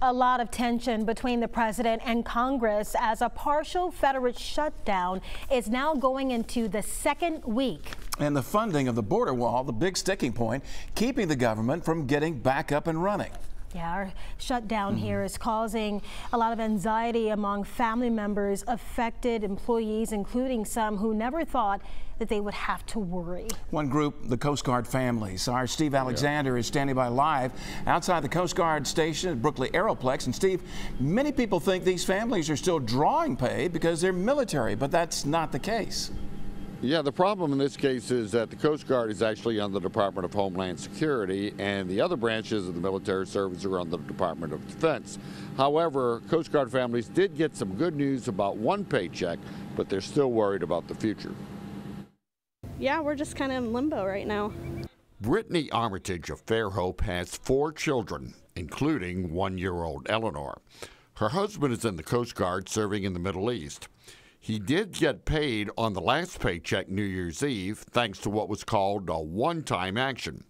A lot of tension between the president and Congress as a partial federal shutdown is now going into the second week. And the funding of the border wall, the big sticking point, keeping the government from getting back up and running. Yeah, our shutdown here is causing a lot of anxiety among family members, affected employees, including some who never thought that they would have to worry. One group, the Coast Guard families. Our Steve Alexander is standing by live outside the Coast Guard station at Brooklyn Aeroplex. And Steve, many people think these families are still drawing pay because they're military, but that's not the case. Yeah, the problem in this case is that the Coast Guard is actually under the Department of Homeland Security, and the other branches of the military service are under the Department of Defense. However, Coast Guard families did get some good news about one paycheck, but they're still worried about the future. Yeah, we're just kind of in limbo right now. Brittany Armitage of Fairhope has 4 children, including 1-year-old Eleanor. Her husband is in the Coast Guard serving in the Middle East. He did get paid on the last paycheck New Year's Eve, thanks to what was called a one-time action.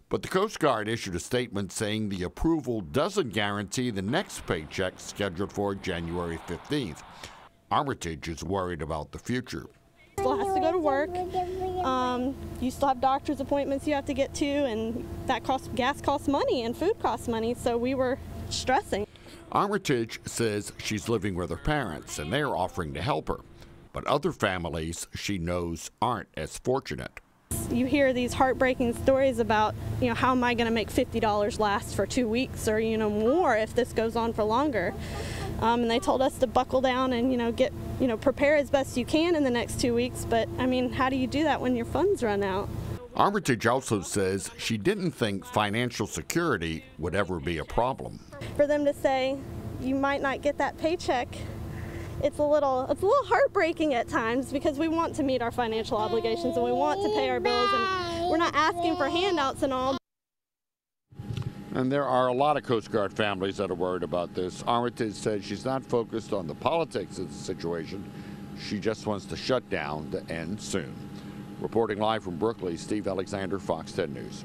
But the Coast Guard issued a statement saying the approval doesn't guarantee the next paycheck scheduled for January 15th. Armitage is worried about the future. Still has to go to work. You still have doctor's appointments you have to get to, and that gas costs money and food costs money, so we were stressing. Armitage says she's living with her parents and they're offering to help her. But other families she knows aren't as fortunate. You hear these heartbreaking stories about, how am I going to make $50 last for 2 weeks or, more if this goes on for longer. And they told us to buckle down and, prepare as best you can in the next 2 weeks. But, how do you do that when your funds run out? Armitage also says she didn't think financial security would ever be a problem. For them to say you might not get that paycheck, it's a little heartbreaking at times because we want to meet our financial obligations and we want to pay our bills, and we're not asking for handouts and all. And there are a lot of Coast Guard families that are worried about this. Armitage says she's not focused on the politics of the situation. She just wants the shutdown to end soon. Reporting live from Brooklyn, Steve Alexander, Fox 10 News.